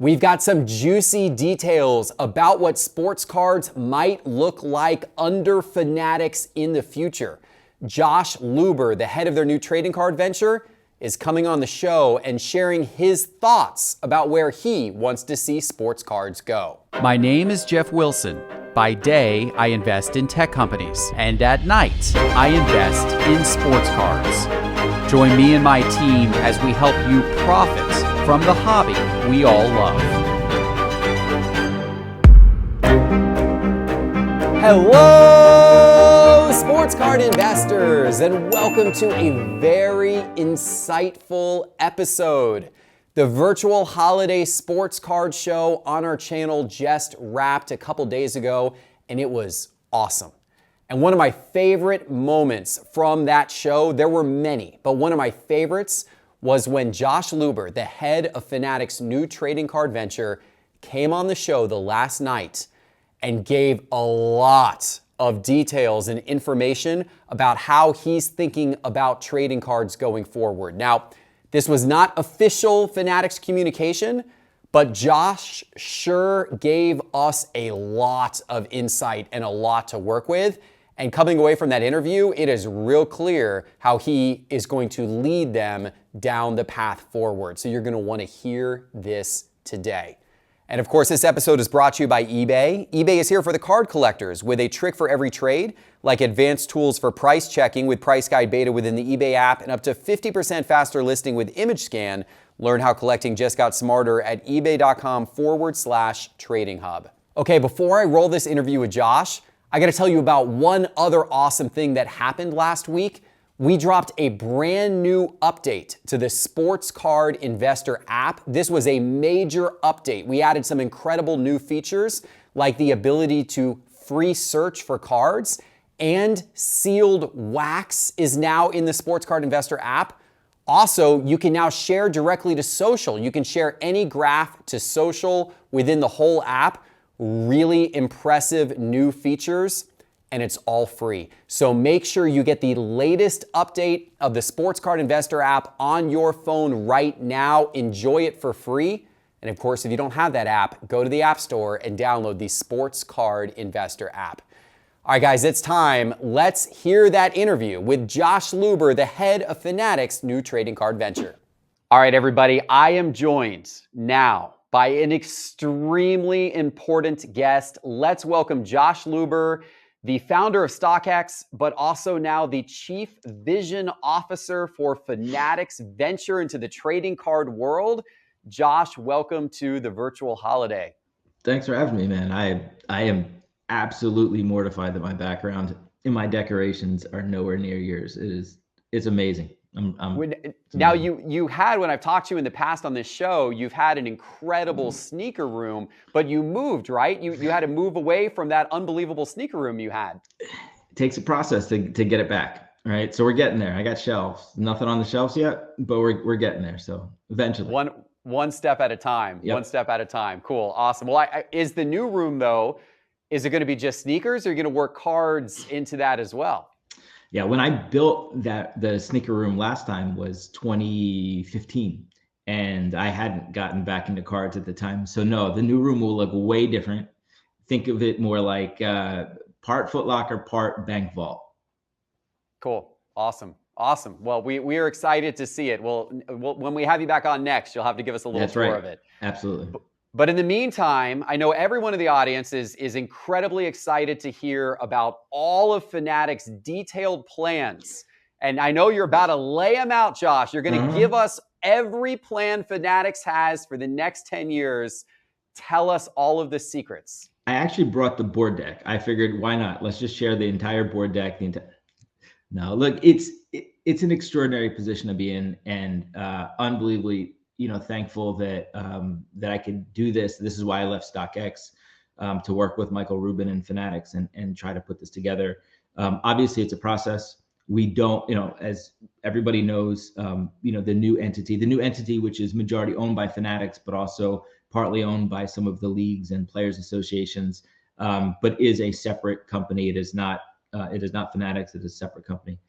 We've got some juicy details about what sports cards might look like under Fanatics in the future. Josh Luber, the head of their new trading card venture, is coming on the show and sharing his thoughts about where he wants to see sports cards go. My name is Geoff Wilson. By day, I invest in tech companies, and at night, I invest in sports cards. Join me and my team as we help you profit from the hobby we all love. Hello, sports card investors, and welcome to a very insightful episode. The Virtual Holiday Sports Card Show on our channel just wrapped a couple days ago, and it was awesome. And one of my favorite moments from that show, there were many, but one of my favorites was when Josh Luber, the head of Fanatics' new trading card venture, came on the show the last night and gave a lot of details and information about how he's thinking about trading cards going forward. Now, this was not official Fanatics communication, but Josh sure gave us a lot of insight and a lot to work with. And coming away from that interview, it is real clear how he is going to lead them down the path forward. So you're going to want to hear this today. And of course, this episode is brought to you by eBay. eBay is here for the card collectors with a trick for every trade, like advanced tools for price checking with Price Guide Beta within the eBay app and up to 50% faster listing with Image Scan. Learn how collecting just got smarter at ebay.com/trading hub. Okay, before I roll this interview with Josh, I got to tell you about one other awesome thing that happened last week. We dropped a brand new update to the Sports Card Investor app. This was a major update. We added some incredible new features like the ability to free search for cards, and sealed wax is now in the Sports Card Investor app. Also, you can now share directly to social. You can share any graph to social within the whole app. Really impressive new features, and it's all free. So make sure you get the latest update of the Sports Card Investor app on your phone right now. Enjoy it for free. And of course, if you don't have that app, go to the App Store and download the Sports Card Investor app. All right, guys, it's time. Let's hear that interview with Josh Luber, the head of Fanatics' new trading card venture. All right, everybody, I am joined now by an extremely important guest. Let's welcome Josh Luber, the founder of StockX, but also now the Chief Vision Officer for Fanatics' venture into the trading card world. Josh, welcome to the Virtual Holiday. Thanks for having me, man. I am absolutely mortified that my background and my decorations are nowhere near yours. It's amazing. Now you had, when I've talked to you in the past on this show, you've had an incredible sneaker room, but you moved, right? You had to move away from that unbelievable sneaker room you had. It takes a process to get it back, right? So we're getting there. I got shelves, nothing on the shelves yet, but we're getting there. So eventually. One step at a time. Yep. One step at a time. Cool, awesome. Well, is the new room though? Is it going to be just sneakers, or are you going to work cards into that as well? Yeah, when I built the sneaker room last time was 2015, and I hadn't gotten back into cards at the time. So no, the new room will look way different. Think of it more like part Foot Locker, part bank vault. Cool, awesome. Well, we are excited to see it. Well, when we have you back on next, you'll have to give us a little tour of it. Absolutely. But in the meantime, I know everyone in the audience is incredibly excited to hear about all of Fanatics' detailed plans. And I know you're about to lay them out, Josh. You're going to give us every plan Fanatics has for the next 10 years. Tell us all of the secrets. I actually brought the board deck. I figured, why not? Let's just share the entire board deck. No, look, it's an extraordinary position to be in, and unbelievably, thankful that I could do this. This is why I left StockX to work with Michael Rubin and Fanatics and try to put this together. Obviously, it's a process. We don't, as everybody knows, the new entity, which is majority owned by Fanatics, but also partly owned by some of the leagues and players associations, but is a separate company. It is not Fanatics. It is a separate company.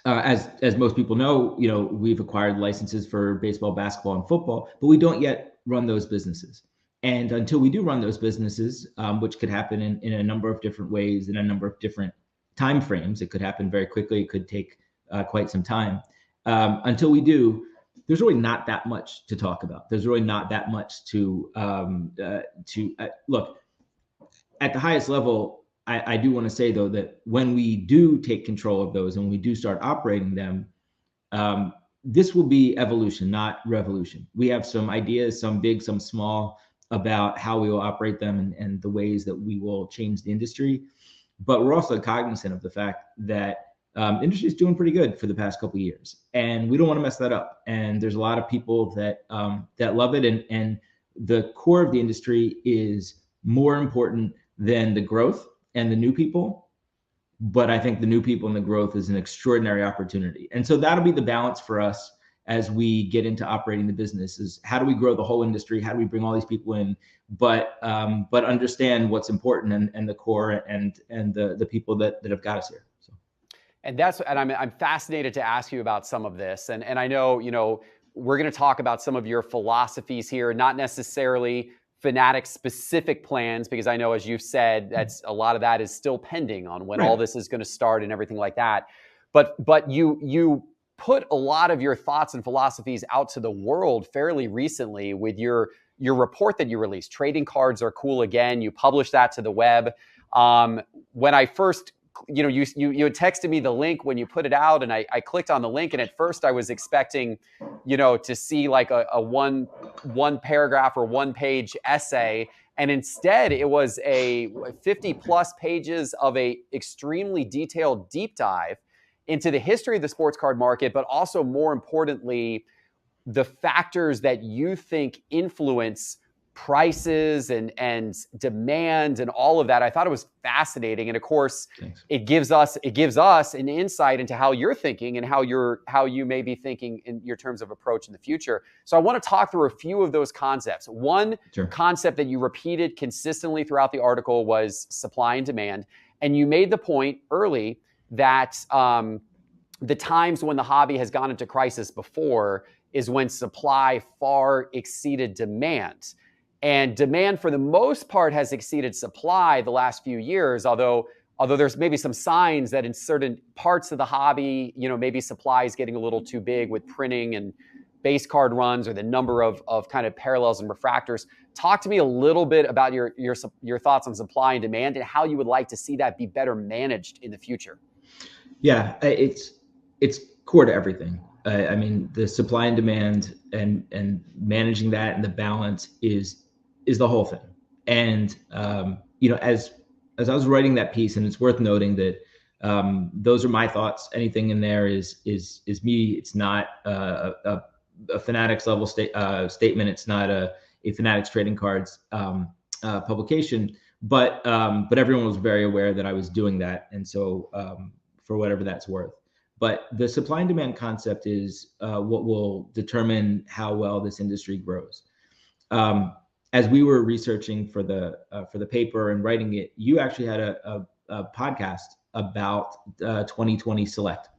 as most people know, we've acquired licenses for baseball, basketball, and football, but we don't yet run those businesses. And until we do run those businesses, which could happen in a number of different ways, in a number of different time frames, it could happen very quickly. It could take quite some time. Until we do, there's really not that much to talk about. There's really not that much to look at the highest level. I do want to say, though, that when we do take control of those and we do start operating them, this will be evolution, not revolution. We have some ideas, some big, some small, about how we will operate them and the ways that we will change the industry. But we're also cognizant of the fact that industry is doing pretty good for the past couple of years, and we don't want to mess that up. And there's a lot of people that love it, and the core of the industry is more important than the growth and the new people. But I think the new people and the growth is an extraordinary opportunity. And so that'll be the balance for us as we get into operating the business, is how do we grow the whole industry? How do we bring all these people in, but understand what's important and the core and the people that have got us here. So. And I'm fascinated to ask you about some of this. And I know, we're going to talk about some of your philosophies here, not necessarily Fanatics specific plans, because I know, as you've said, that's a lot of that is still pending on when all this is going to start and everything like that. But you put a lot of your thoughts and philosophies out to the world fairly recently with your report that you released. Trading cards are cool again. You published that to the web. When I first, you had texted me the link when you put it out, and I clicked on the link, and at first I was expecting, to see like a one paragraph or one page essay. And instead it was a 50 plus pages of a extremely detailed deep dive into the history of the sports card market, but also more importantly, the factors that you think influence prices and demand and all of that. I thought it was fascinating. And of course, it gives us an insight into how you're thinking and how you may be thinking in your terms of approach in the future. So I want to talk through a few of those concepts. One concept that you repeated consistently throughout the article was supply and demand. And you made the point early that the times when the hobby has gone into crisis before is when supply far exceeded demand. And demand, for the most part, has exceeded supply the last few years, although there's maybe some signs that in certain parts of the hobby, maybe supply is getting a little too big with printing and base card runs, or the number of kind of parallels and refractors. Talk to me a little bit about your thoughts on supply and demand and how you would like to see that be better managed in the future. Yeah, it's core to everything. I mean, the supply and demand and managing that and the balance is the whole thing. And as I was writing that piece, and it's worth noting that those are my thoughts. Anything in there is me. It's not a Fanatics level statement. It's not a Fanatics trading cards publication. But everyone was very aware that I was doing that, and so for whatever that's worth. But the supply and demand concept is what will determine how well this industry grows. As we were researching for the paper and writing it, you actually had a podcast about 2020 Select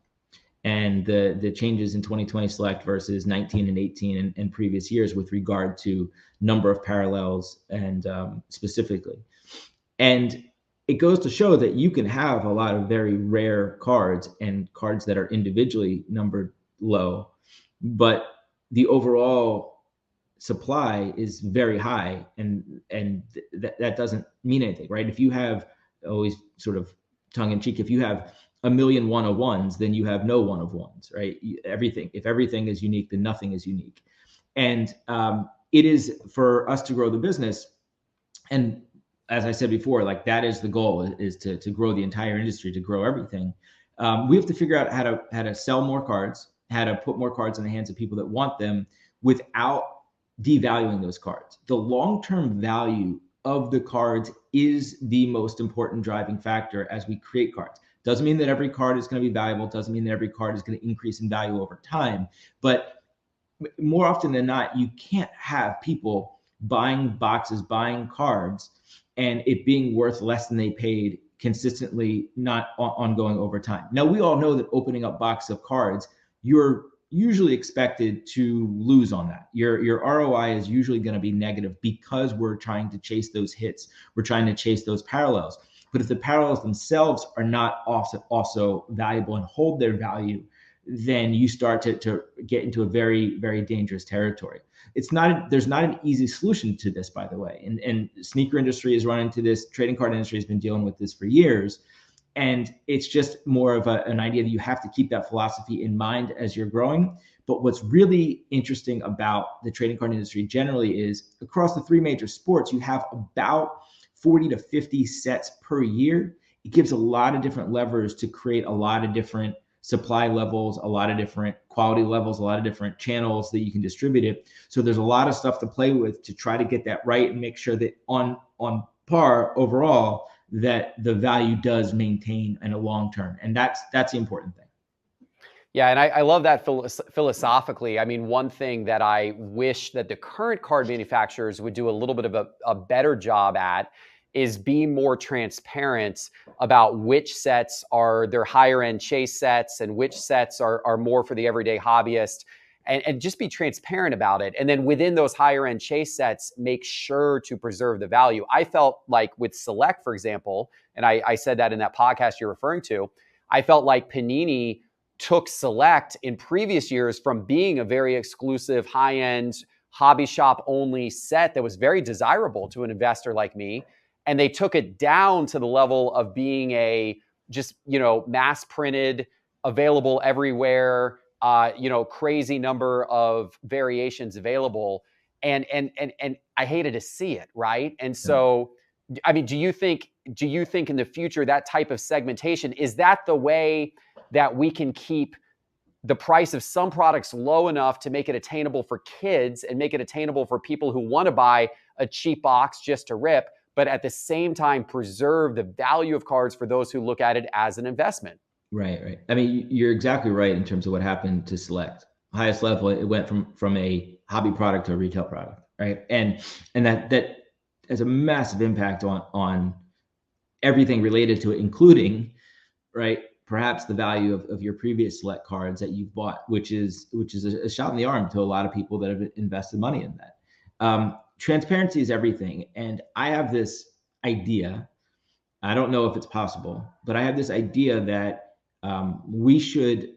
and the changes in 2020 Select versus 19 and 18 and previous years with regard to number of parallels and specifically. And it goes to show that you can have a lot of very rare cards and cards that are individually numbered low, but the overall supply is very high, and that doesn't mean anything, right? If you have, always sort of tongue in cheek, if you have a million 101s, then you have no 1 of 1s, right? If everything is unique, then nothing is unique. And it is for us to grow the business. And as I said before, like that is the goal, is to grow the entire industry, to grow everything. We have to figure out how to sell more cards, how to put more cards in the hands of people that want them without devaluing those cards. The long-term value of the cards is the most important driving factor as we create cards. Doesn't mean that every card is going to be valuable. Doesn't mean that every card is going to increase in value over time. But more often than not, you can't have people buying boxes, buying cards, and it being worth less than they paid consistently, not ongoing over time. Now, we all know that opening up box of cards, you're usually expected to lose on that. Your ROI is usually going to be negative because we're trying to chase those hits. We're trying to chase those parallels. But if the parallels themselves are not also valuable and hold their value, then you start to get into a very, very dangerous territory. There's not an easy solution to this, by the way. And sneaker industry has run into this. Trading card industry has been dealing with this for years. And it's just more of an idea that you have to keep that philosophy in mind as you're growing. But what's really interesting about the trading card industry generally is across the three major sports, you have about 40 to 50 sets per year. It gives a lot of different levers to create a lot of different supply levels, a lot of different quality levels, a lot of different channels that you can distribute it. So there's a lot of stuff to play with to try to get that right and make sure that on par overall, that the value does maintain in a long term. And that's the important thing. Yeah, and I love that philosophically. I mean, one thing that I wish that the current card manufacturers would do a little bit of a better job at is be more transparent about which sets are their higher end chase sets and which sets are more for the everyday hobbyist, and just be transparent about it. And then within those higher end chase sets, make sure to preserve the value. I felt like with Select, for example, and I said that in that podcast you're referring to, I felt like Panini took Select in previous years from being a very exclusive, high-end, hobby shop only set that was very desirable to an investor like me. And they took it down to the level of being a just, mass printed, available everywhere, crazy number of variations available. And I hated to see it, right? And so, I mean, do you think in the future that type of segmentation, is that the way that we can keep the price of some products low enough to make it attainable for kids and make it attainable for people who want to buy a cheap box just to rip, but at the same time preserve the value of cards for those who look at it as an investment? Right. I mean, you're exactly right in terms of what happened to Select. Highest level, it went from a hobby product to a retail product, right? And that has a massive impact on everything related to it, including, right, perhaps the value of your previous Select cards that you've bought, which is a shot in the arm to a lot of people that have invested money in that. Transparency is everything. And I have this idea, I don't know if it's possible, but I have this idea that we should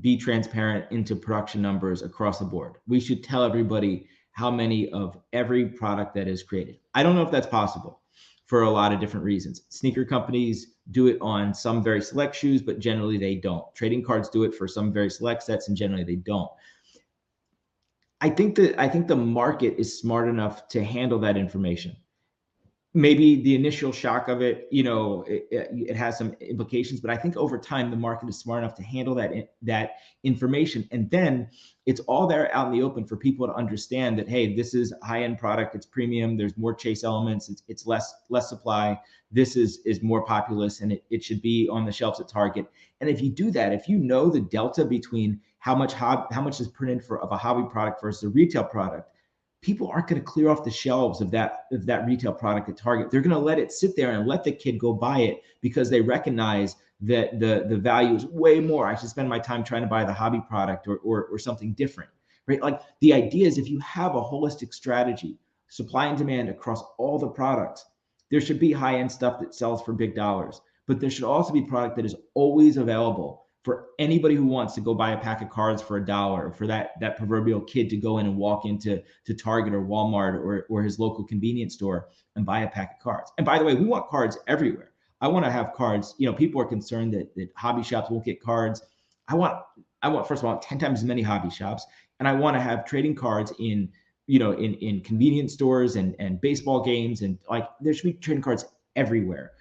be transparent into production numbers across the board. We should tell everybody how many of every product that is created. I don't know if that's possible for a lot of different reasons. Sneaker companies do it on some very select shoes, but generally they don't. Trading cards do it for some very select sets, and generally they don't. I think the market is smart enough to handle that information. Maybe the initial shock of it, it has some implications, but I think over time the market is smart enough to handle that information, and then it's all there out in the open for people to understand that, hey, this is a high-end product, it's premium, there's more chase elements, it's less supply, this is more populous, and it should be on the shelves at Target. And if you do that, if you know the delta between how much is printed of a hobby product versus a retail product, people aren't going to clear off the shelves of that retail product at Target. They're going to let it sit there and let the kid go buy it because they recognize that the value is way more. I should spend my time trying to buy the hobby product or something different, right? Like, the idea is, if you have a holistic strategy, supply and demand across all the products, there should be high-end stuff that sells for big dollars, but there should also be product that is always available for anybody who wants to go buy a pack of cards for $1, or for that proverbial kid to go in and walk into Target or Walmart or his local convenience store and buy a pack of cards. And by the way, we want cards everywhere. I want to have cards. People are concerned that hobby shops won't get cards. I want first of all 10 times as many hobby shops, and I want to have trading cards in convenience stores and baseball games, and like, there should be trading cards everywhere.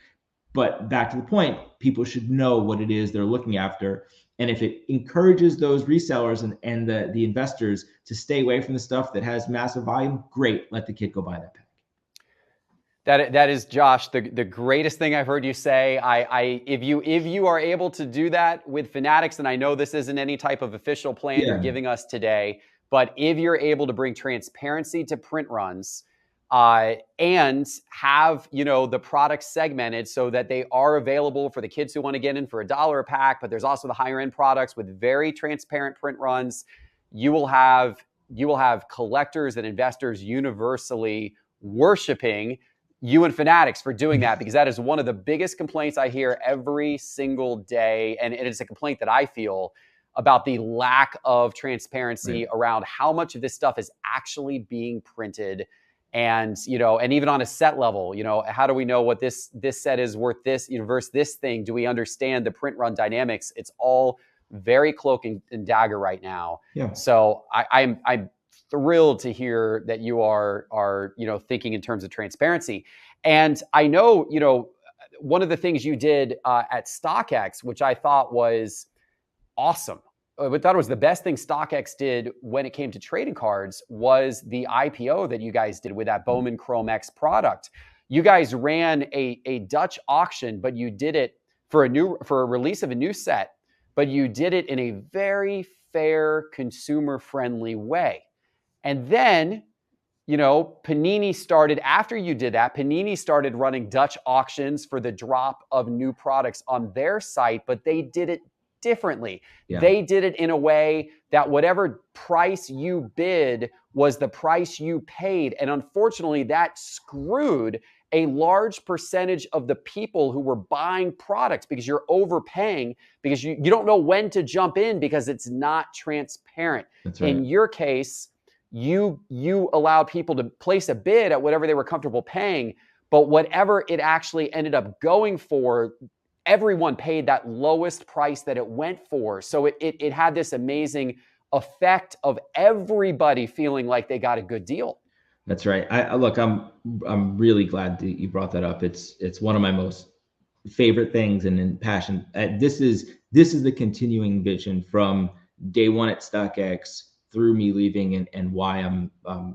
But back to the point, people should know what it is they're looking after. And if it encourages those resellers and the investors to stay away from the stuff that has massive volume, great, let the kid go buy that pack. That is, Josh, the greatest thing I've heard you say. If you are able to do that with Fanatics, and I know this isn't any type of official plan you're giving us today, but if you're able to bring transparency to print runs, and have, the products segmented so that they are available for the kids who want to get in for $1 a pack. But there's also the higher end products with very transparent print runs. You will have collectors and investors universally worshiping you and Fanatics for doing that, because that is one of the biggest complaints I hear every single day. And it is a complaint that I feel about the lack of transparency around how much of this stuff is actually being printed. And, and even on a set level, how do we know what this set is worth this, versus this thing? Do we understand the print run dynamics? It's all very cloak and dagger right now. Yeah. So I'm thrilled to hear that you are thinking in terms of transparency. And I know, one of the things you did at StockX, which I thought was awesome. I thought it was the best thing StockX did when it came to trading cards, was the IPO that you guys did with that Bowman Chrome X product. You guys ran a Dutch auction, but you did it for a release of a new set, but you did it in a very fair, consumer-friendly way. And then, Panini started, after you did that, Panini started running Dutch auctions for the drop of new products on their site, but they did it differently. Yeah. They did it in a way that whatever price you bid was the price you paid. And unfortunately, that screwed a large percentage of the people who were buying products, because you're overpaying, because you don't know when to jump in because it's not transparent. That's right. In your case, you allowed people to place a bid at whatever they were comfortable paying, but whatever it actually ended up going for, everyone paid that lowest price that it went for. So it had this amazing effect of everybody feeling like they got a good deal. That's right. I'm really glad that you brought that up. It's one of my most favorite things and in passion. This is the continuing vision from day one at StockX through me leaving and why I'm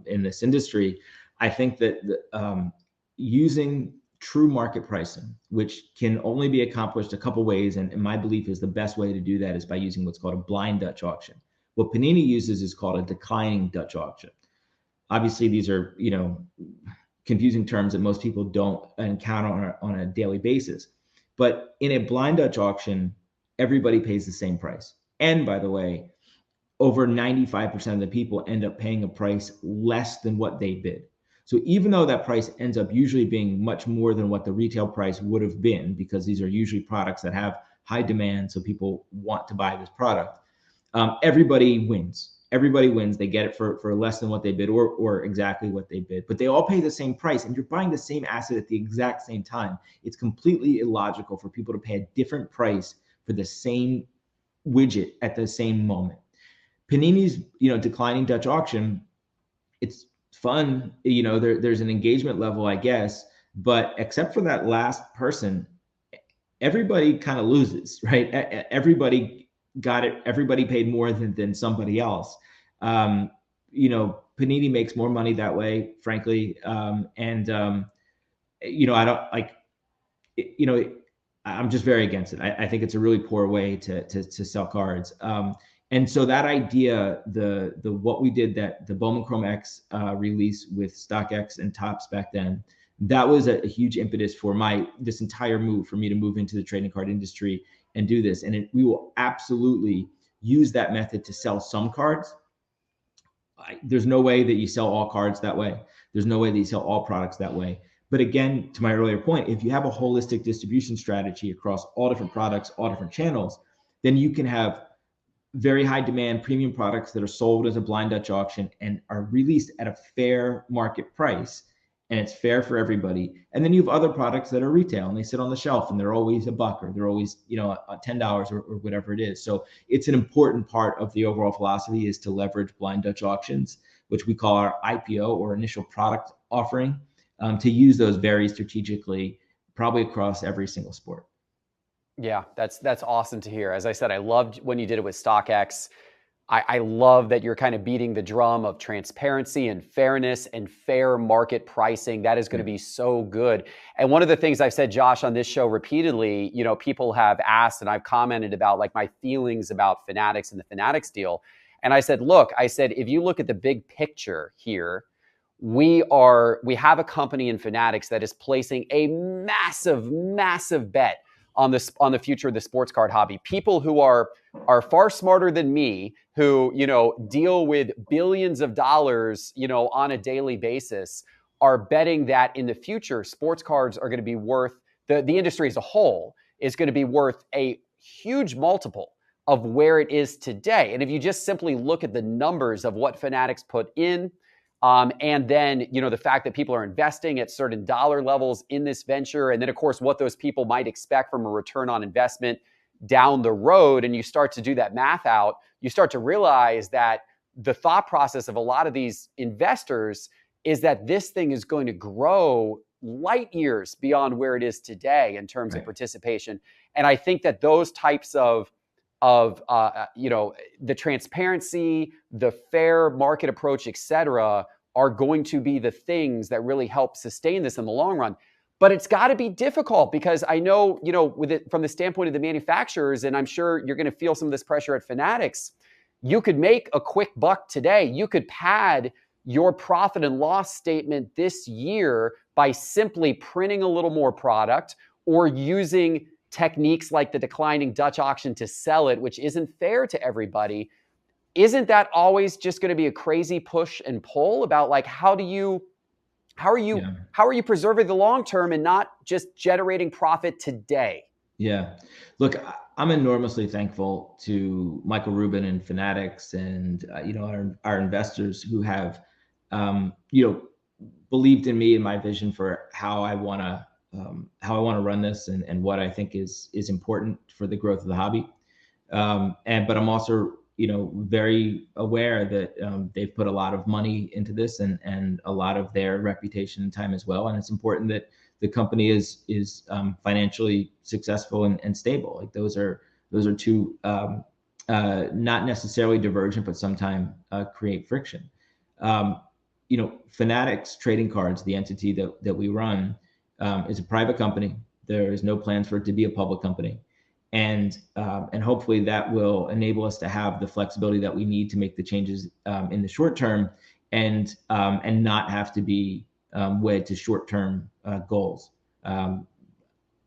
in this industry. I think that using true market pricing, which can only be accomplished a couple ways, and my belief is the best way to do that is by using what's called a blind Dutch auction. What Panini uses is called a declining Dutch auction. Obviously, these are confusing terms that most people don't encounter on a daily basis. But in a blind Dutch auction, everybody pays the same price. And by the way, over 95% of the people end up paying a price less than what they bid. So even though that price ends up usually being much more than what the retail price would have been, because these are usually products that have high demand, so people want to buy this product, everybody wins. Everybody wins. They get it for less than what they bid or exactly what they bid, but they all pay the same price and you're buying the same asset at the exact same time. It's completely illogical for people to pay a different price for the same widget at the same moment. Panini's, declining Dutch auction, it's fun. There's an engagement level, I guess, but except for that last person, everybody kind of loses, right? Everybody got it. Everybody paid more than somebody else. Panini makes more money that way, frankly. I don't like, I'm just very against it. I think it's a really poor way to sell cards. And so that idea, the what we did, that the Bowman Chrome X release with StockX and Topps back then, that was a huge impetus for this entire move, for me to move into the trading card industry and do this. And we will absolutely use that method to sell some cards. There's no way that you sell all cards that way. There's no way that you sell all products that way. But again, to my earlier point, if you have a holistic distribution strategy across all different products, all different channels, then you can have very high demand premium products that are sold as a blind Dutch auction and are released at a fair market price, and it's fair for everybody. And then you have other products that are retail and they sit on the shelf and they're always $1 or they're always $10 or whatever it is. So it's an important part of the overall philosophy is to leverage blind Dutch auctions, which we call our IPO or initial product offering, to use those very strategically, probably across every single sport. Yeah, that's awesome to hear. As I said, I loved when you did it with StockX. I love that you're kind of beating the drum of transparency and fairness and fair market pricing. That is going to be so good. And one of the things I've said, Josh, on this show repeatedly, people have asked and I've commented about like my feelings about Fanatics and the Fanatics deal. And I said, look, if you look at the big picture here, we have a company in Fanatics that is placing a massive bet on the future of the sports card hobby. People who are far smarter than me, who, deal with billions of dollars, on a daily basis, are betting that in the future, sports cards are going to be worth, the industry as a whole is going to be worth a huge multiple of where it is today. And if you just simply look at the numbers of what Fanatics put in, and then, the fact that people are investing at certain dollar levels in this venture, and then, of course, what those people might expect from a return on investment down the road, and you start to do that math out, you start to realize that the thought process of a lot of these investors is that this thing is going to grow light years beyond where it is today in terms of participation. And I think that those types of the transparency, the fair market approach, et cetera, are going to be the things that really help sustain this in the long run. But it's got to be difficult, because I know, with it from the standpoint of the manufacturers, and I'm sure you're going to feel some of this pressure at Fanatics, you could make a quick buck today. You could pad your profit and loss statement this year by simply printing a little more product or using techniques like the declining Dutch auction to sell it, which isn't fair to everybody. Isn't that always just going to be a crazy push and pull about, like, how are you preserving the long term and not just generating profit today? Yeah. Look, I'm enormously thankful to Michael Rubin and Fanatics and, our investors who have, believed in me and my vision for how I want to run this and what I think is important for the growth of the hobby. But I'm also, very aware that they've put a lot of money into this and a lot of their reputation and time as well. And it's important that the company is financially successful and stable. Like those are two not necessarily divergent, but sometimes create friction. Fanatics Trading Cards, the entity that we run, is a private company. There is no plans for it to be a public company. And hopefully that will enable us to have the flexibility that we need to make the changes in the short term and not have to be wed to short-term goals.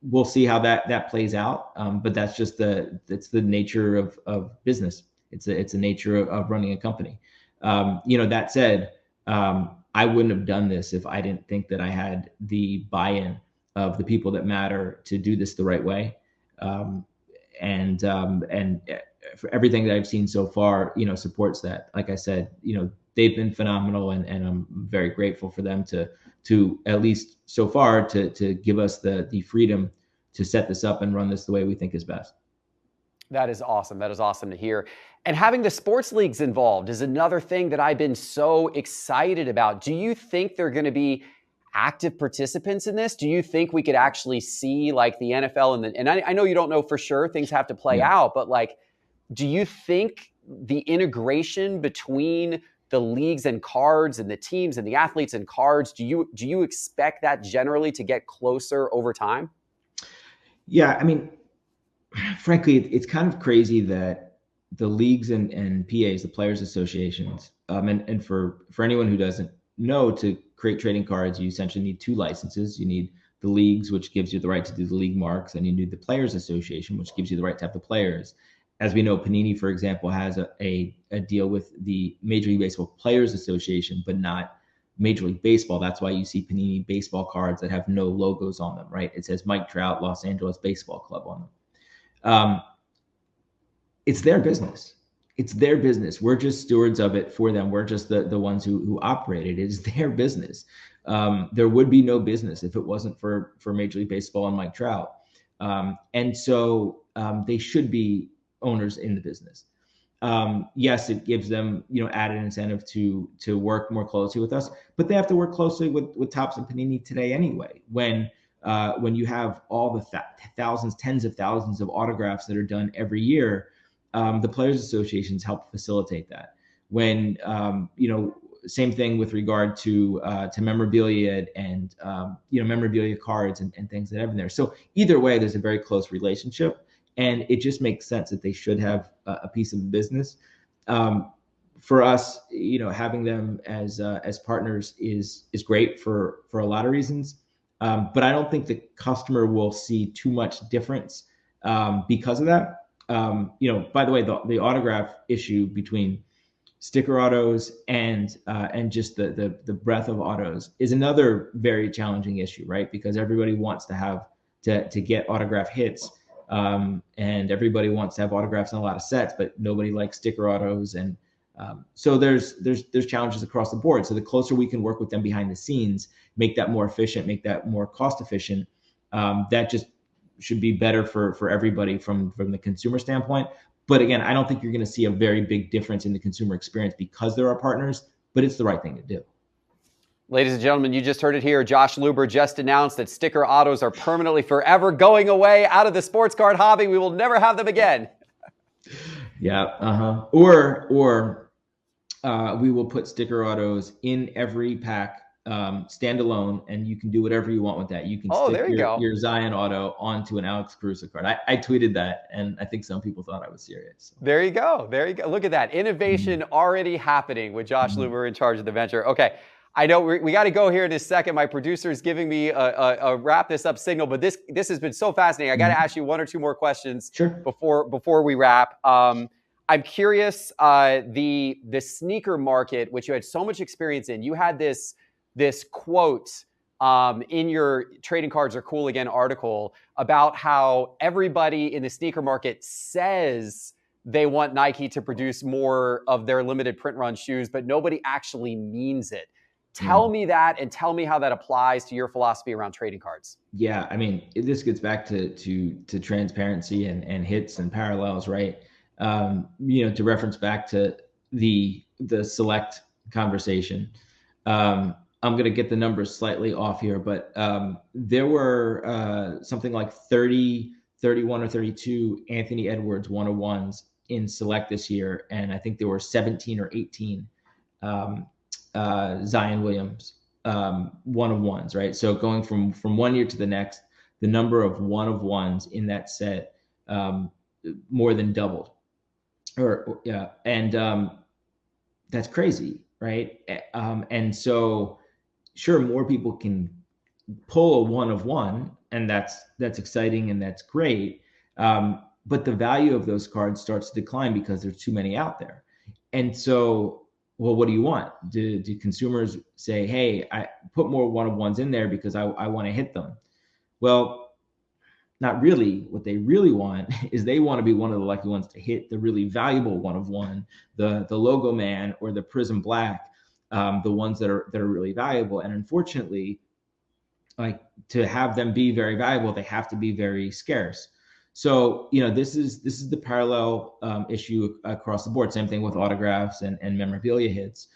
We'll see how that plays out, but that's just it's the nature of business. It's a nature of running a company. That said, I wouldn't have done this if I didn't think that I had the buy-in of the people that matter to do this the right way. And for everything that I've seen so far, supports that. Like I said, they've been phenomenal, and I'm very grateful for them to at least so far to give us the freedom to set this up and run this the way we think is best. That is awesome. That is awesome to hear. And having the sports leagues involved is another thing that I've been so excited about. Do you think they're going to be active participants in this? Do you think we could actually see, like, the NFL and I know you don't know for sure, things have to play out, but, like, do you think the integration between the leagues and cards and the teams and the athletes and cards, do you expect that generally to get closer over time? Yeah, I mean, frankly, it's kind of crazy that the leagues and PAs, the players associations, and for anyone who doesn't know, to create trading cards, you essentially need two licenses. You need the leagues, which gives you the right to do the league marks, and you need the Players Association, which gives you the right to have the players. As we know, Panini, for example, has a deal with the Major League Baseball Players Association, but not Major League Baseball. That's why you see Panini baseball cards that have no logos on them, right? It says Mike Trout, Los Angeles Baseball Club on them. It's their business. It's their business. We're just stewards of it for them. We're just the ones who operate it. It is their business. There would be no business if it wasn't for Major League Baseball and Mike Trout. And so they should be owners in the business. Yes, it gives them, added incentive to work more closely with us, but they have to work closely with Topps and Panini today anyway. When you have all the thousands, tens of thousands of autographs that are done every year, the Players Associations help facilitate that. When same thing with regard to memorabilia and memorabilia cards and things that have been there. So either way, there's a very close relationship, and it just makes sense that they should have a piece of the business. for us, having them as partners is great for a lot of reasons. But I don't think the customer will see too much difference because of that. By the way, the autograph issue between sticker autos and just the breadth of autos is another very challenging issue, right? Because everybody wants to have to get autograph hits, and everybody wants to have autographs in a lot of sets, but nobody likes sticker autos, and so there's challenges across the board. So the closer we can work with them behind the scenes, make that more efficient, make that more cost efficient, that just should be better for everybody from the consumer standpoint. But again, I don't think you're going to see a very big difference in the consumer experience because they're our partners, but it's the right thing to do. Ladies and gentlemen, you just heard it here. Josh Luber just announced that sticker autos are permanently forever going away out of the sports card hobby. We will never have them again. Yeah. Or we will put sticker autos in every pack, standalone, and you can do whatever you want with that. You can stick your Zion auto onto an Alex Caruso card. I tweeted that, and I think some people thought I was serious. So. There you go. Look at that. Innovation already happening with Josh Luber in charge of the venture. Okay. I know we got to go here in a second. My producer is giving me a wrap this up signal, but this has been so fascinating. I got to ask you one or two more questions before we wrap. I'm curious, the sneaker market, which you had so much experience in. You had this quote in your Trading Cards Are Cool Again article about how everybody in the sneaker market says they want Nike to produce more of their limited print run shoes, but nobody actually means it. Tell me that, and tell me how that applies to your philosophy around trading cards. Yeah, I mean, this gets back to transparency and hits and parallels, right? To reference back to the select conversation. I'm going to get the numbers slightly off here, but there were something like 30, 31 or 32 Anthony Edwards 101s in select this year, and I think there were 17 or 18 Zion Williams 101s, right? So going from 1 year to the next, the number of 101s in that set more than doubled. That's crazy, right? And so sure, more people can pull a 1 of 1, and that's exciting and that's great. But the value of those cards starts to decline because there's too many out there. And so, well, what do you want? Do consumers say, hey, I put more 1 of 1s in there because I want to hit them? Well, not really. What they really want is they want to be one of the lucky ones to hit the really valuable 1 of 1, the Logo Man or the Prism Black, the ones that are really valuable. And unfortunately, like, to have them be very valuable, they have to be very scarce. So, this is the parallel issue across the board. Same thing with autographs and memorabilia hits,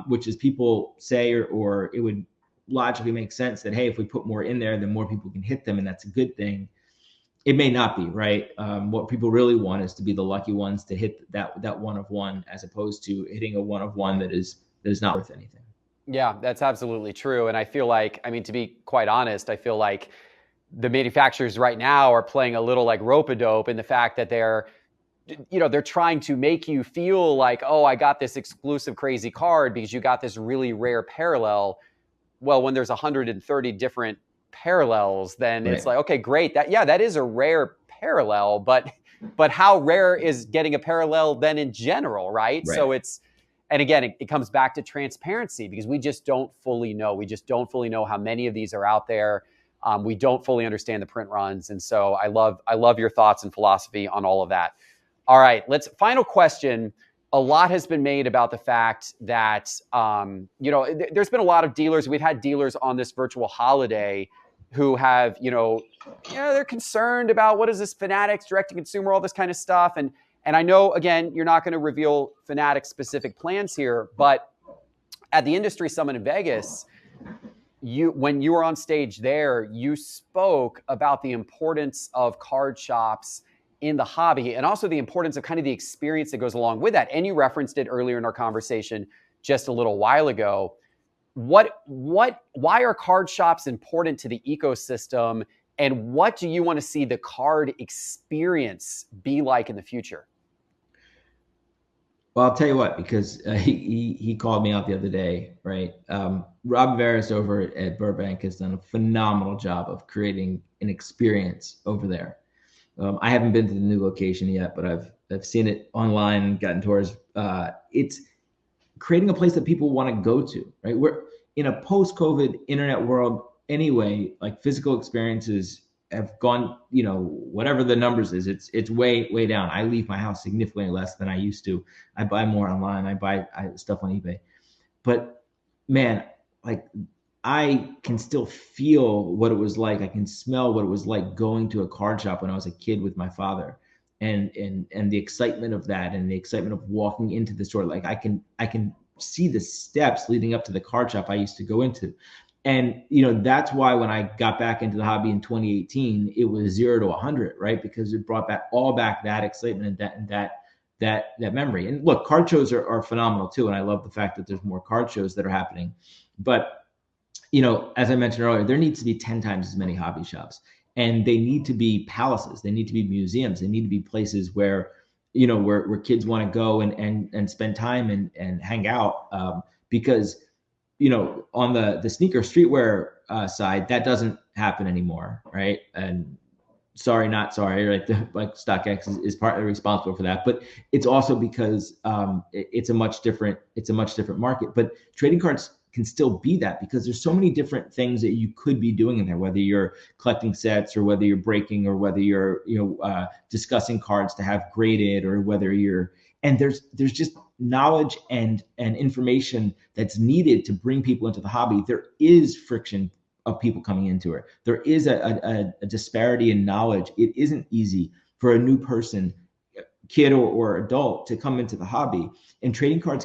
which is people say, or it would logically make sense that, hey, if we put more in there, then more people can hit them, and that's a good thing. It may not be, right? What people really want is to be the lucky ones to hit that 1 of 1, as opposed to hitting a 1 of 1 that is not worth anything. Yeah, that's absolutely true. And I feel like, to be quite honest, I feel like the manufacturers right now are playing a little like rope-a-dope in the fact that they're trying to make you feel like, oh, I got this exclusive crazy card because you got this really rare parallel. Well, when there's 130 different parallels, then It's like, okay, great. That is a rare parallel, but how rare is getting a parallel then in general, right? So and again, it comes back to transparency, because we just don't fully know. We just don't fully know how many of these are out there. We don't fully understand the print runs. And so I love your thoughts and philosophy on all of that. All right, final question. A lot has been made about the fact that, there's been a lot of dealers. We've had dealers on this virtual holiday who have, they're concerned about what is this Fanatics, direct to consumer, all this kind of stuff. And I know, again, you're not going to reveal Fanatics specific plans here, but at the industry summit in Vegas, when you were on stage there, you spoke about the importance of card shops in the hobby, and also the importance of kind of the experience that goes along with that. And you referenced it earlier in our conversation just a little while ago. Why are card shops important to the ecosystem, and what do you want to see the card experience be like in the future? Well, I'll tell you what, because he called me out the other day, right? Rob Veras over at Burbank has done a phenomenal job of creating an experience over there. I haven't been to the new location yet, but I've seen it online, gotten tours. It's creating a place that people want to go to, right? We're in a post-COVID internet world anyway. Like physical experiences have gone, whatever the numbers is, it's way down. I leave my house significantly less than I used to. I buy more online. I buy stuff on eBay. But man, like I can still feel what it was like. I can smell what it was like going to a card shop when I was a kid with my father, and the excitement of that, and the excitement of walking into the store. Like I can see the steps leading up to the card shop I used to go into. And that's why when I got back into the hobby in 2018, it was 0 to 100, right? Because it brought back that excitement and that memory. And look, card shows are phenomenal too, and I love the fact that there's more card shows that are happening. But as I mentioned earlier, there needs to be 10 times as many hobby shops, and they need to be palaces. They need to be museums. They need to be places where, where kids want to go and spend time and hang out. Because, on the sneaker streetwear side, that doesn't happen anymore, right? And sorry, not sorry, right? Like StockX is partly responsible for that, but it's also because it's a much different market. But trading cards can still be that, because there's so many different things that you could be doing in there, whether you're collecting sets or whether you're breaking or whether you're discussing cards to have graded, or whether and there's just knowledge and information that's needed to bring people into the hobby. There is friction of people coming into it. There is a disparity in knowledge. It isn't easy for a new person, kid or adult, to come into the hobby. And trading cards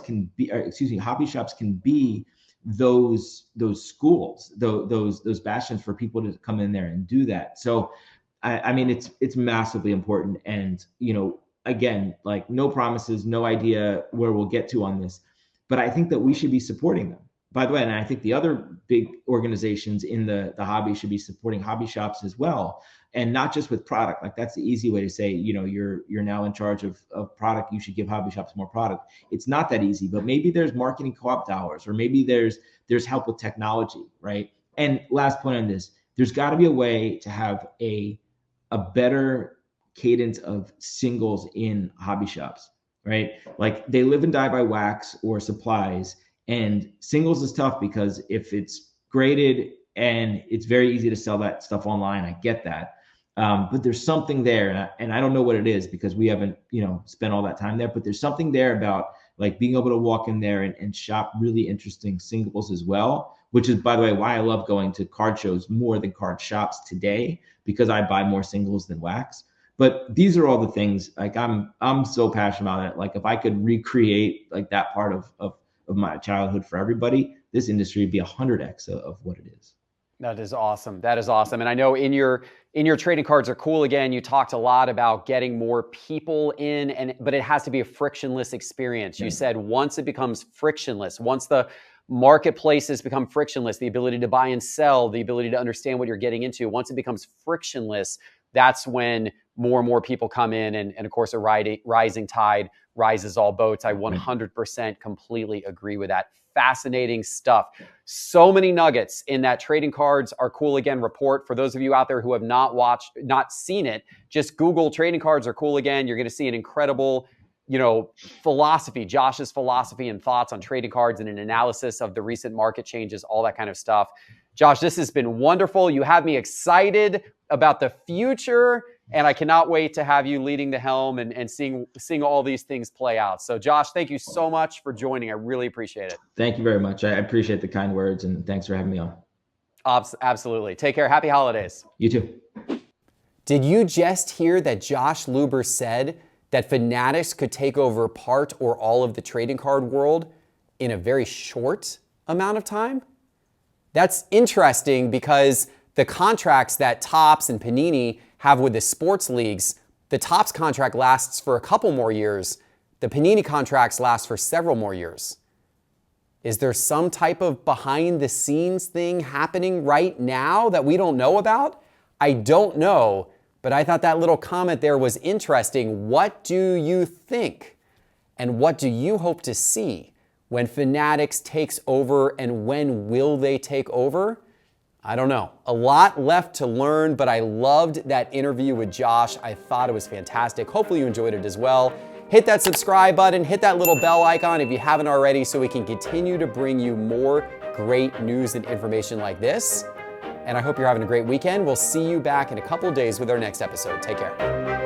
hobby shops can be those schools, those bastions for people to come in there and do that. So I mean, it's massively important. And again, like no promises, no idea where we'll get to on this, but I think that we should be supporting them. By the way, and I think the other big organizations in the hobby should be supporting hobby shops as well, and not just with product. Like that's the easy way to say, you're now in charge of product. You should give hobby shops more product. It's not that easy, but maybe there's marketing co-op dollars, or maybe there's help with technology, right? And last point on this, there's got to be a way to have a better cadence of singles in hobby shops, right? Like they live and die by wax or supplies. And singles is tough because if it's graded and it's very easy to sell that stuff online, I get that. But there's something there, and I don't know what it is because we haven't, spent all that time there, but there's something there about like being able to walk in there and shop really interesting singles as well, which is, by the way, why I love going to card shows more than card shops today, because I buy more singles than wax. But these are all the things, like I'm so passionate about it. Like if I could recreate like that part of my childhood for everybody, this industry would be 100x of what it is. That is awesome. That is awesome. And I know in your trading cards are cool. Again, you talked a lot about getting more people in, but it has to be a frictionless experience. You said once it becomes frictionless, once the marketplaces become frictionless, the ability to buy and sell, the ability to understand what you're getting into, once it becomes frictionless, that's when more and more people come in. And of course, a rising tide rises all boats. I 100% completely agree with that. Fascinating stuff. So many nuggets in that Trading Cards Are Cool Again report. For those of you out there who have not seen it, just Google Trading Cards Are Cool Again. You're going to see an incredible, philosophy, Josh's philosophy and thoughts on trading cards, and an analysis of the recent market changes, all that kind of stuff. Josh, this has been wonderful. You have me excited about the future, and I cannot wait to have you leading the helm and seeing all these things play out. So Josh, thank you so much for joining. I really appreciate it. Thank you very much. I appreciate the kind words, and thanks for having me on. Absolutely. Take care. Happy holidays. You too. Did you just hear that Josh Luber said that Fanatics could take over part or all of the trading card world in a very short amount of time? That's interesting because the contracts that Topps and Panini have with the sports leagues, the Topps contract lasts for a couple more years. The Panini contracts last for several more years. Is there some type of behind the scenes thing happening right now that we don't know about? I don't know, but I thought that little comment there was interesting. What do you think? And what do you hope to see when Fanatics takes over, and when will they take over? I don't know. A lot left to learn, but I loved that interview with Josh. I thought it was fantastic. Hopefully you enjoyed it as well. Hit that subscribe button, hit that little bell icon if you haven't already, so we can continue to bring you more great news and information like this. And I hope you're having a great weekend. We'll see you back in a couple days with our next episode. Take care.